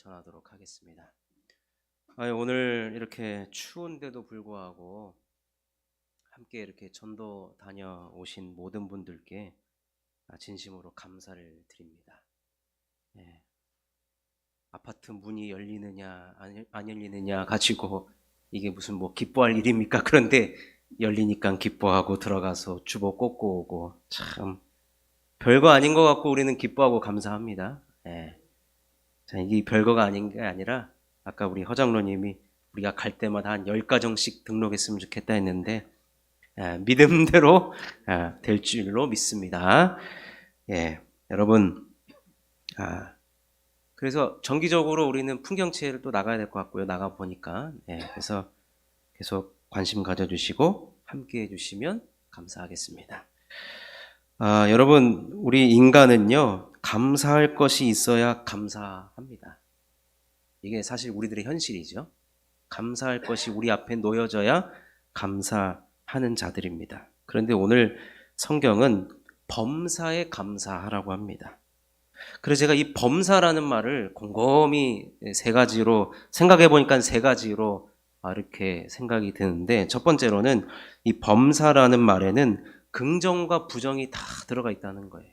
전하도록 하겠습니다. 오늘 이렇게 추운데도 불구하고 함께 이렇게 전도 다녀오신 모든 분들께 진심으로 감사를 드립니다. 아파트 문이 열리느냐 안 열리느냐 가지고 이게 무슨 기뻐할 일입니까? 그런데 열리니까 기뻐하고 들어가서 주보 꽂고 오고 참 별거 아닌 것 같고 우리는 기뻐하고 감사합니다. 자, 이게 별거가 아닌 게 아니라 아까 우리 허장로님이 우리가 갈 때마다 한 10가정씩 등록했으면 좋겠다 했는데 믿음대로 될 줄로 믿습니다. 여러분 그래서 정기적으로 우리는 풍경체를 또 나가야 될 것 같고요. 나가 보니까 그래서 계속 관심 가져주시고 함께 해주시면 감사하겠습니다. 여러분 우리 인간은요 감사할 것이 있어야 감사합니다. 이게 사실 우리들의 현실이죠. 감사할 것이 우리 앞에 놓여져야 감사하는 자들입니다. 그런데 오늘 성경은 범사에 감사하라고 합니다. 그래서 제가 이 범사라는 말을 곰곰이 세 가지로 생각해 보니까 세 가지로 이렇게 생각이 드는데, 첫 번째로는 이 범사라는 말에는 긍정과 부정이 다 들어가 있다는 거예요.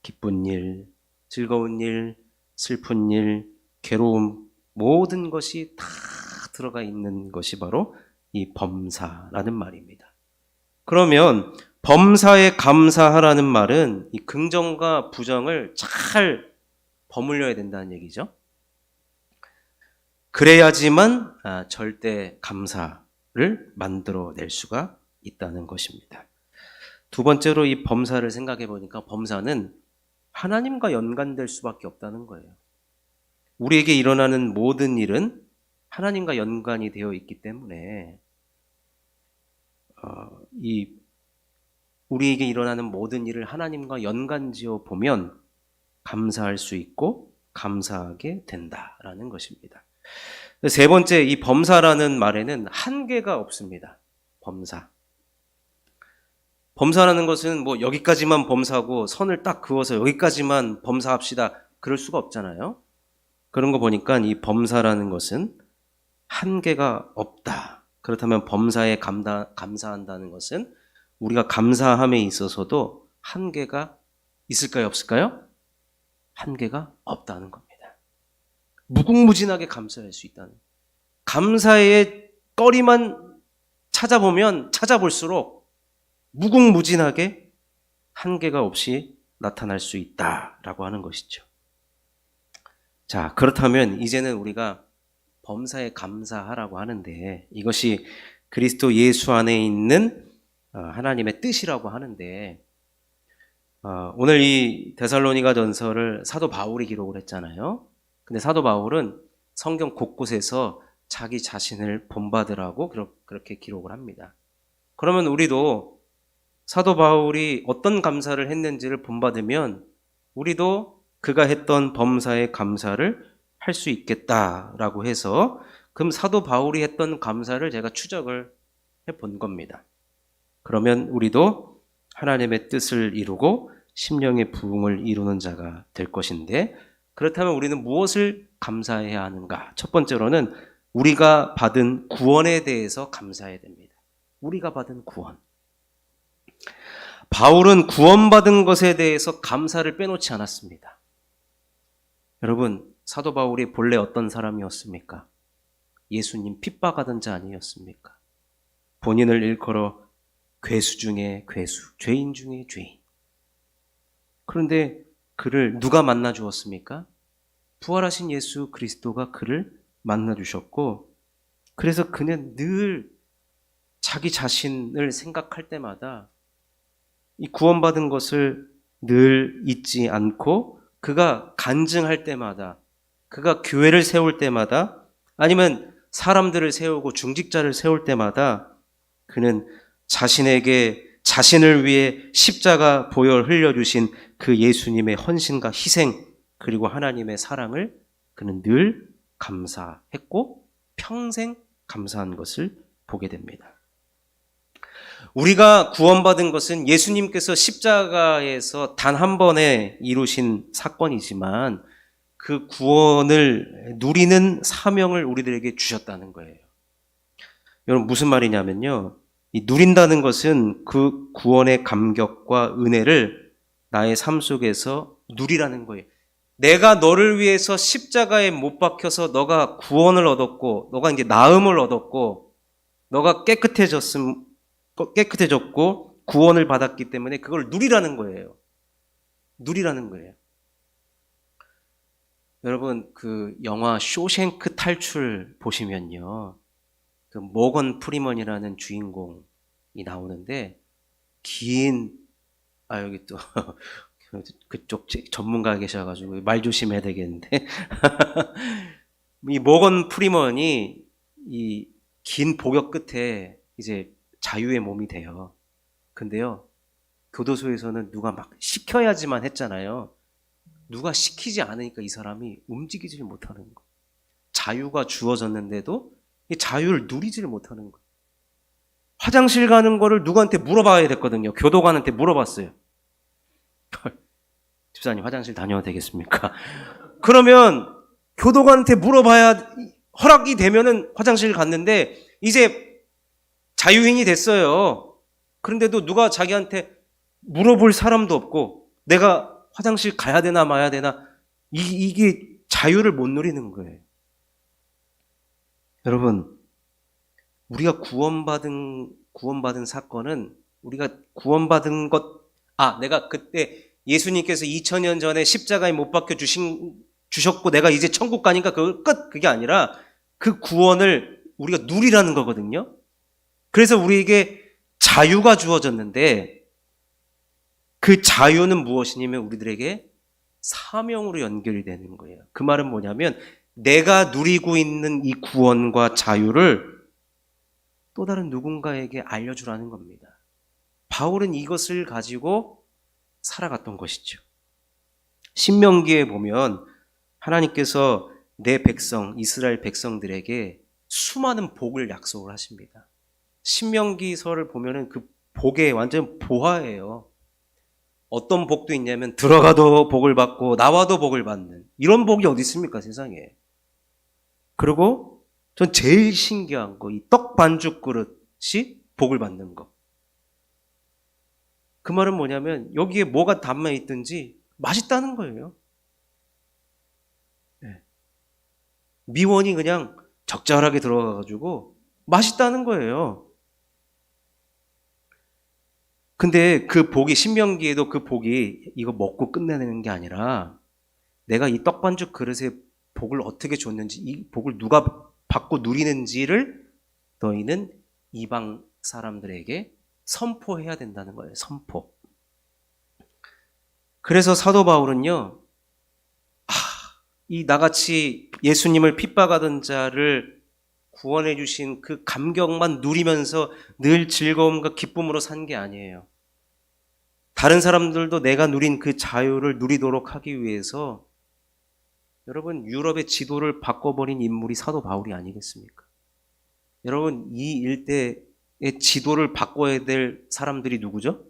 기쁜 일, 즐거운 일, 슬픈 일, 괴로움, 모든 것이 다 들어가 있는 것이 바로 이 범사라는 말입니다. 그러면 범사에 감사하라는 말은 이 긍정과 부정을 잘 버무려야 된다는 얘기죠. 그래야지만 절대 감사를 만들어낼 수가 있다는 것입니다. 두 번째로 이 범사를 생각해 보니까 범사는 하나님과 연관될 수밖에 없다는 거예요. 우리에게 일어나는 모든 일은 하나님과 연관이 되어 있기 때문에 우리에게 일어나는 모든 일을 하나님과 연관지어 보면 감사할 수 있고 감사하게 된다라는 것입니다. 세 번째, 이 범사라는 말에는 한계가 없습니다. 범사라는 것은 여기까지만 범사고 선을 딱 그어서 여기까지만 범사합시다 그럴 수가 없잖아요. 그런 거 보니까 이 범사라는 것은 한계가 없다. 그렇다면 범사에 감사한다는 것은 우리가 감사함에 있어서도 한계가 있을까요? 없을까요? 한계가 없다는 겁니다. 무궁무진하게 감사할 수 있다는, 감사의 거리만 찾아보면 찾아볼수록 무궁무진하게 한계가 없이 나타날 수 있다라고 하는 것이죠. 자, 그렇다면 이제는 우리가 범사에 감사하라고 하는데, 이것이 그리스도 예수 안에 있는 하나님의 뜻이라고 하는데, 오늘 이 데살로니가 전서를 사도 바울이 기록을 했잖아요. 근데 사도 바울은 성경 곳곳에서 자기 자신을 본받으라고 그렇게 기록을 합니다. 그러면 우리도 사도 바울이 어떤 감사를 했는지를 본받으면 우리도 그가 했던 범사의 감사를 할 수 있겠다라고 해서 그럼 사도 바울이 했던 감사를 제가 추적을 해본 겁니다. 그러면 우리도 하나님의 뜻을 이루고 심령의 부흥을 이루는 자가 될 것인데, 그렇다면 우리는 무엇을 감사해야 하는가? 첫 번째로는 우리가 받은 구원에 대해서 감사해야 됩니다. 우리가 받은 구원. 바울은 구원받은 것에 대해서 감사를 빼놓지 않았습니다. 여러분, 사도 바울이 본래 어떤 사람이었습니까? 예수님 핍박하던 자 아니었습니까? 본인을 일컬어 괴수 중에 괴수, 죄인 중에 죄인. 그런데 그를 누가 만나 주었습니까? 부활하신 예수 그리스도가 그를 만나 주셨고, 그래서 그는 늘 자기 자신을 생각할 때마다 이 구원받은 것을 늘 잊지 않고, 그가 간증할 때마다, 그가 교회를 세울 때마다, 아니면 사람들을 세우고 중직자를 세울 때마다 그는 자신에게 자신을 위해 십자가 보혈 흘려주신 그 예수님의 헌신과 희생, 그리고 하나님의 사랑을 그는 늘 감사했고 평생 감사한 것을 보게 됩니다. 우리가 구원받은 것은 예수님께서 십자가에서 단 한 번에 이루신 사건이지만 그 구원을 누리는 사명을 우리들에게 주셨다는 거예요. 여러분 무슨 말이냐면요. 이 누린다는 것은 그 구원의 감격과 은혜를 나의 삶 속에서 누리라는 거예요. 내가 너를 위해서 십자가에 못 박혀서 너가 구원을 얻었고, 너가 이제 나음을 얻었고, 너가 깨끗해졌고, 구원을 받았기 때문에 그걸 누리라는 거예요. 누리라는 거예요. 여러분, 그 영화 쇼생크 탈출 보시면요. 그 모건 프리먼이라는 주인공이 나오는데, 여기 또, 그쪽 전문가 계셔가지고 말 조심해야 되겠는데. 이 모건 프리먼이 이 긴 복역 끝에 이제 자유의 몸이 돼요. 근데요, 교도소에서는 누가 막 시켜야지만 했잖아요. 누가 시키지 않으니까 이 사람이 움직이지를 못하는 거예요. 자유가 주어졌는데도 이 자유를 누리지를 못하는 거예요. 화장실 가는 거를 누구한테 물어봐야 됐거든요. 교도관한테 물어봤어요. 집사님 화장실 다녀도 되겠습니까? 그러면 교도관한테 물어봐야 허락이 되면은 화장실 갔는데 이제 자유인이 됐어요. 그런데도 누가 자기한테 물어볼 사람도 없고 내가 화장실 가야 되나 마야 되나 이게 자유를 못 누리는 거예요. 여러분 우리가 구원받은 사건은 우리가 구원받은 내가 그때 예수님께서 2000년 전에 십자가에 못 박혀 주셨고 내가 이제 천국 가니까 그게 아니라 그 구원을 우리가 누리라는 거거든요. 그래서 우리에게 자유가 주어졌는데 그 자유는 무엇이냐면 우리들에게 사명으로 연결이 되는 거예요. 그 말은 뭐냐면 내가 누리고 있는 이 구원과 자유를 또 다른 누군가에게 알려주라는 겁니다. 바울은 이것을 가지고 살아갔던 것이죠. 신명기에 보면 하나님께서 내 백성, 이스라엘 백성들에게 수많은 복을 약속을 하십니다. 신명기서를 보면은 그 복에 완전 보화예요. 어떤 복도 있냐면 들어가도 복을 받고 나와도 복을 받는 이런 복이 어디 있습니까 세상에. 그리고 전 제일 신기한 거 이 떡 반죽 그릇이 복을 받는 거. 그 말은 뭐냐면 여기에 뭐가 담겨 있든지 맛있다는 거예요. 미원이 그냥 적절하게 들어가가지고 맛있다는 거예요. 근데 그 복이 신명기에도 그 복이 이거 먹고 끝내는 게 아니라 내가 이 떡반죽 그릇에 복을 어떻게 줬는지 이 복을 누가 받고 누리는지를 너희는 이방 사람들에게 선포해야 된다는 거예요. 선포. 그래서 사도 바울은요. 이 나같이 예수님을 핍박하던 자를 구원해 주신 그 감격만 누리면서 늘 즐거움과 기쁨으로 산 게 아니에요. 다른 사람들도 내가 누린 그 자유를 누리도록 하기 위해서 여러분 유럽의 지도를 바꿔버린 인물이 사도 바울이 아니겠습니까? 여러분 이 일대의 지도를 바꿔야 될 사람들이 누구죠?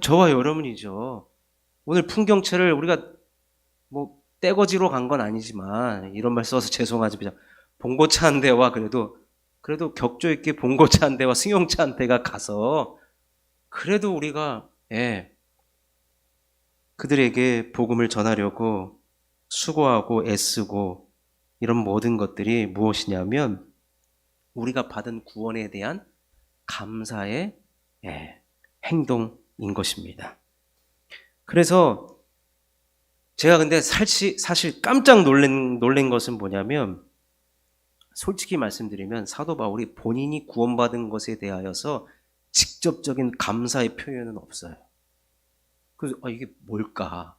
저와 여러분이죠. 오늘 풍경체를 우리가 떼거지로 간 건 아니지만 이런 말 써서 죄송하지만 봉고차 한 대와 그래도 격조 있게 봉고차 한 대와 승용차 한 대가 가서 그래도 우리가 그들에게 복음을 전하려고 수고하고 애쓰고 이런 모든 것들이 무엇이냐면 우리가 받은 구원에 대한 감사의 행동인 것입니다. 그래서 제가 근데 사실 깜짝 놀란 것은 뭐냐면 솔직히 말씀드리면 사도 바울이 본인이 구원받은 것에 대하여서 직접적인 감사의 표현은 없어요. 그래서 이게 뭘까?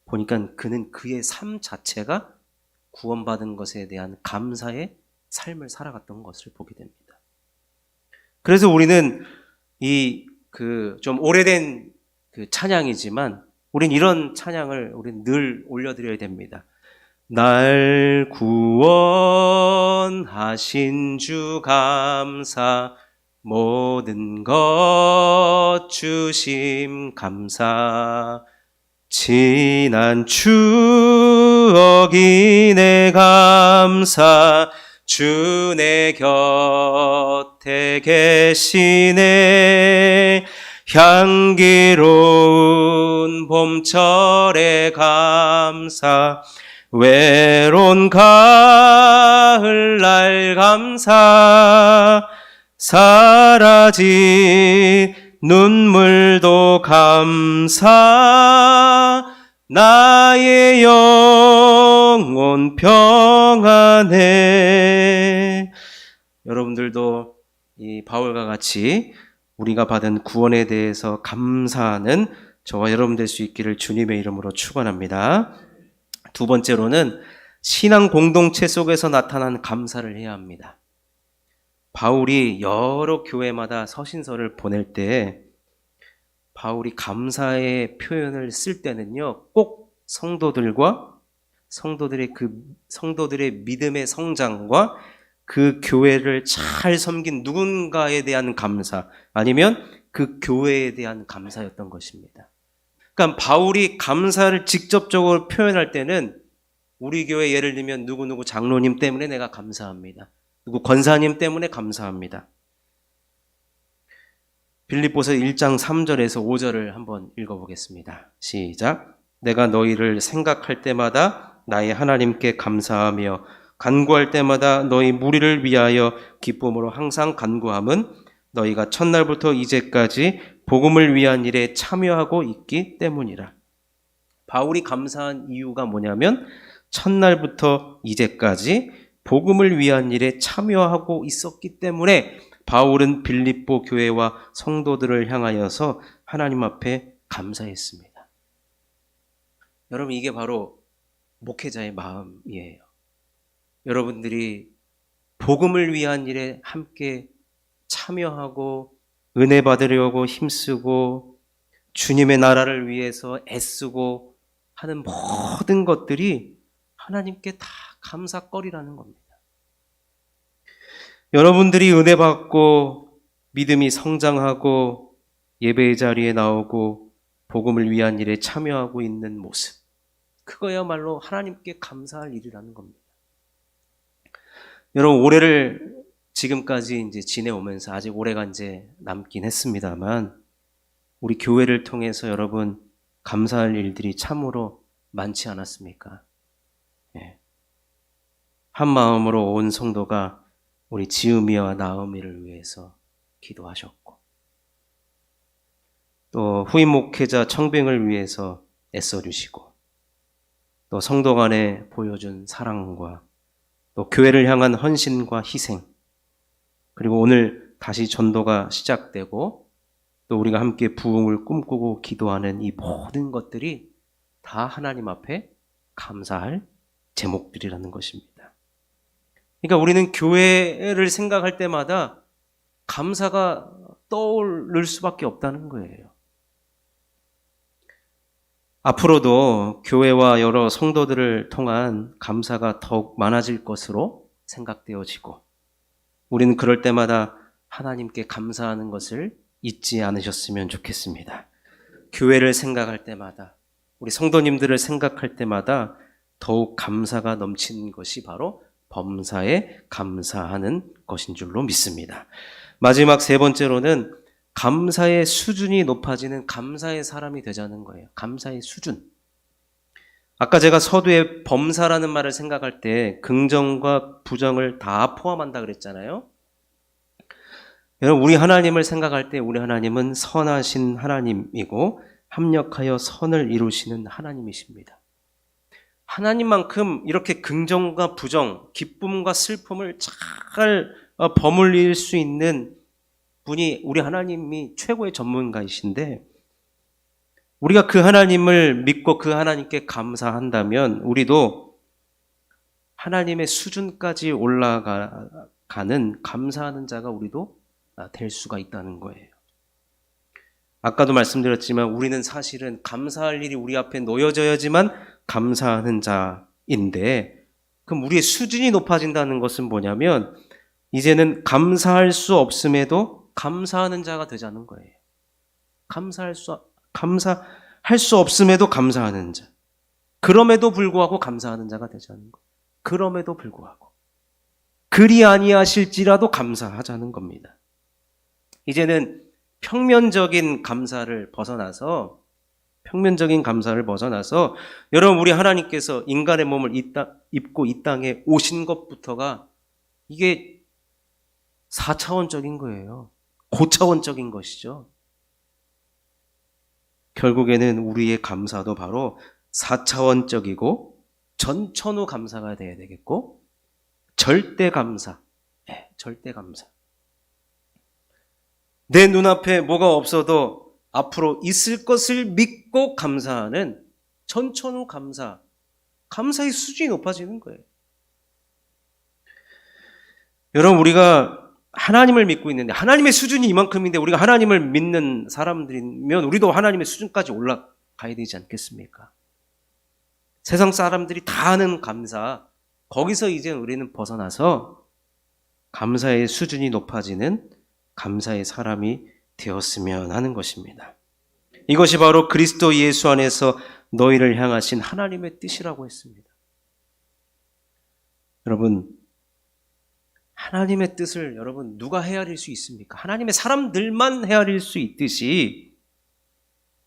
보니까 그는 그의 삶 자체가 구원받은 것에 대한 감사의 삶을 살아갔던 것을 보게 됩니다. 그래서 우리는 좀 오래된 그 찬양이지만 우린 이런 찬양을 우린 늘 올려드려야 됩니다. 날 구원하신 주 감사 모든 것 주심 감사 지난 추억이 내 감사 주 내 곁에 계시네 향기로운 봄철의 감사 외로운 가을날 감사 사라진 눈물도 감사 나의 영혼 평안해. 여러분들도 이 바울과 같이 우리가 받은 구원에 대해서 감사하는 저와 여러분 될 수 있기를 주님의 이름으로 축원합니다. 두 번째로는 신앙 공동체 속에서 나타난 감사를 해야 합니다. 바울이 여러 교회마다 서신서를 보낼 때 바울이 감사의 표현을 쓸 때는요, 꼭 성도들의 믿음의 성장과 그 교회를 잘 섬긴 누군가에 대한 감사, 아니면 그 교회에 대한 감사였던 것입니다. 그러니까 바울이 감사를 직접적으로 표현할 때는 우리 교회 예를 들면 누구누구 장로님 때문에 내가 감사합니다. 누구 권사님 때문에 감사합니다. 빌립보서 1장 3절에서 5절을 한번 읽어보겠습니다. 시작. 내가 너희를 생각할 때마다 나의 하나님께 감사하며 간구할 때마다 너희 무리를 위하여 기쁨으로 항상 간구함은 너희가 첫날부터 이제까지 복음을 위한 일에 참여하고 있기 때문이라. 바울이 감사한 이유가 뭐냐면 첫날부터 이제까지 복음을 위한 일에 참여하고 있었기 때문에 바울은 빌립보 교회와 성도들을 향하여서 하나님 앞에 감사했습니다. 여러분, 이게 바로 목회자의 마음이에요. 여러분들이 복음을 위한 일에 함께 참여하고 은혜 받으려고 힘쓰고 주님의 나라를 위해서 애쓰고 하는 모든 것들이 하나님께 다 감사거리라는 겁니다. 여러분들이 은혜 받고 믿음이 성장하고 예배의 자리에 나오고 복음을 위한 일에 참여하고 있는 모습, 그거야말로 하나님께 감사할 일이라는 겁니다. 여러분, 올해를 지금까지 이제 지내오면서 아직 올해가 이제 남긴 했습니다만 우리 교회를 통해서 여러분 감사할 일들이 참으로 많지 않았습니까? 예. 한 마음으로 온 성도가 우리 지음이와 나음이를 위해서 기도하셨고, 또 후임 목회자 청빙을 위해서 애써주시고, 또 성도 간에 보여준 사랑과 또 교회를 향한 헌신과 희생, 그리고 오늘 다시 전도가 시작되고 또 우리가 함께 부흥을 꿈꾸고 기도하는 이 모든 것들이 다 하나님 앞에 감사할 제목들이라는 것입니다. 그러니까 우리는 교회를 생각할 때마다 감사가 떠오를 수밖에 없다는 거예요. 앞으로도 교회와 여러 성도들을 통한 감사가 더욱 많아질 것으로 생각되어지고, 우리는 그럴 때마다 하나님께 감사하는 것을 잊지 않으셨으면 좋겠습니다. 교회를 생각할 때마다, 우리 성도님들을 생각할 때마다 더욱 감사가 넘치는 것이 바로 범사에 감사하는 것인 줄로 믿습니다. 마지막 세 번째로는 감사의 수준이 높아지는 감사의 사람이 되자는 거예요. 감사의 수준. 아까 제가 서두에 범사라는 말을 생각할 때 긍정과 부정을 다 포함한다 그랬잖아요. 여러분, 우리 하나님을 생각할 때 우리 하나님은 선하신 하나님이고 합력하여 선을 이루시는 하나님이십니다. 하나님만큼 이렇게 긍정과 부정, 기쁨과 슬픔을 잘 버무릴 수 있는 분이 우리 하나님이 최고의 전문가이신데, 우리가 그 하나님을 믿고 그 하나님께 감사한다면 우리도 하나님의 수준까지 올라가는 감사하는 자가 우리도 될 수가 있다는 거예요. 아까도 말씀드렸지만 우리는 사실은 감사할 일이 우리 앞에 놓여져야지만 감사하는 자인데, 그럼 우리의 수준이 높아진다는 것은 뭐냐면 이제는 감사할 수 없음에도 감사하는 자가 되자는 거예요. 감사할 할 수 없음에도 감사하는 자. 그럼에도 불구하고 감사하는 자가 되자는 것. 그럼에도 불구하고. 그리 아니하실지라도 감사하자는 겁니다. 이제는 평면적인 감사를 벗어나서 여러분, 우리 하나님께서 인간의 몸을 입고 이 땅에 오신 것부터가 이게 4차원적인 거예요. 고차원적인 것이죠. 결국에는 우리의 감사도 바로 4차원적이고 전천후 감사가 돼야 되겠고, 절대 감사. 절대 감사. 내 눈앞에 뭐가 없어도 앞으로 있을 것을 믿고 감사하는 전천후 감사. 감사의 수준이 높아지는 거예요. 여러분, 우리가 하나님을 믿고 있는데 하나님의 수준이 이만큼인데 우리가 하나님을 믿는 사람들이면 우리도 하나님의 수준까지 올라가야 되지 않겠습니까? 세상 사람들이 다 하는 감사, 거기서 이제 우리는 벗어나서 감사의 수준이 높아지는 감사의 사람이 되었으면 하는 것입니다. 이것이 바로 그리스도 예수 안에서 너희를 향하신 하나님의 뜻이라고 했습니다. 여러분, 하나님의 뜻을 여러분 누가 헤아릴 수 있습니까? 하나님의 사람들만 헤아릴 수 있듯이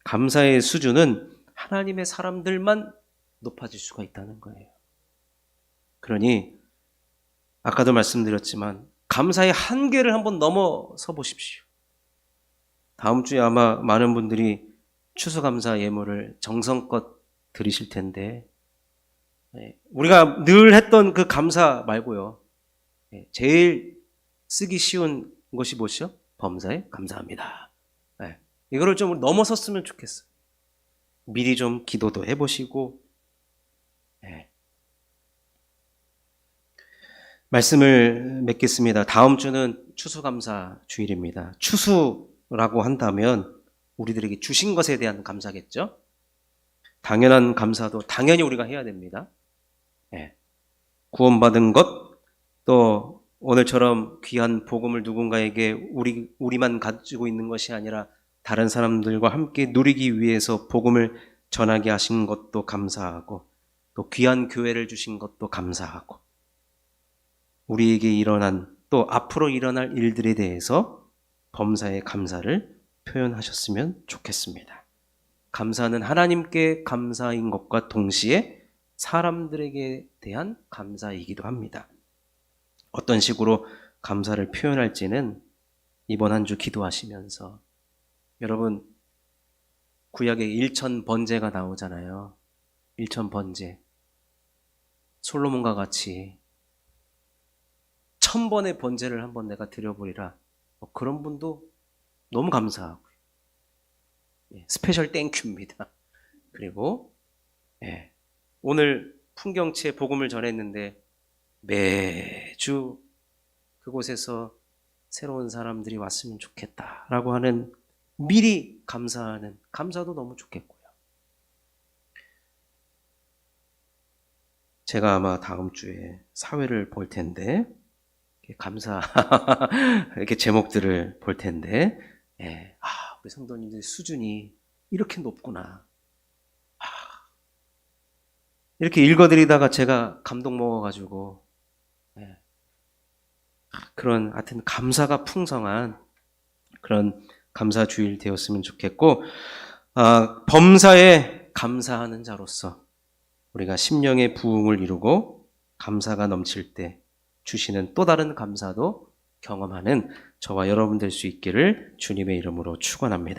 감사의 수준은 하나님의 사람들만 높아질 수가 있다는 거예요. 그러니 아까도 말씀드렸지만 감사의 한계를 한번 넘어서 보십시오. 다음 주에 아마 많은 분들이 추수감사 예물을 정성껏 드리실 텐데 우리가 늘 했던 그 감사 말고요. 제일 쓰기 쉬운 것이 뭐죠? 범사에 감사합니다. 이거를 좀 넘어섰으면 좋겠어요. 미리 좀 기도도 해보시고 말씀을 맺겠습니다. 다음 주는 추수감사 주일입니다. 추수라고 한다면 우리들에게 주신 것에 대한 감사겠죠? 당연한 감사도 당연히 우리가 해야 됩니다. 구원받은 것, 또 오늘처럼 귀한 복음을 누군가에게 우리만 가지고 있는 것이 아니라 다른 사람들과 함께 누리기 위해서 복음을 전하게 하신 것도 감사하고, 또 귀한 교회를 주신 것도 감사하고, 우리에게 일어난 또 앞으로 일어날 일들에 대해서 범사의 감사를 표현하셨으면 좋겠습니다. 감사는 하나님께 감사인 것과 동시에 사람들에게 대한 감사이기도 합니다. 어떤 식으로 감사를 표현할지는 이번 한 주 기도하시면서, 여러분 구약에 일천 번제가 나오잖아요. 일천 번제. 솔로몬과 같이 1000번의 번제를 한번 내가 드려보리라. 그런 분도 너무 감사하고요. 스페셜 땡큐입니다. 그리고 오늘 풍경채 복음을 전했는데 매주 그곳에서 새로운 사람들이 왔으면 좋겠다라고 하는 미리 감사하는 감사도 너무 좋겠고요. 제가 아마 다음 주에 사회를 볼 텐데 감사 이렇게 제목들을 볼 텐데 우리 성도님들 수준이 이렇게 높구나. 이렇게 읽어드리다가 제가 감동 먹어가지고 그런 하여튼 감사가 풍성한 그런 감사 주일 되었으면 좋겠고, 범사에 감사하는 자로서 우리가 심령의 부흥을 이루고 감사가 넘칠 때 주시는 또 다른 감사도 경험하는 저와 여러분 될 수 있기를 주님의 이름으로 축원합니다.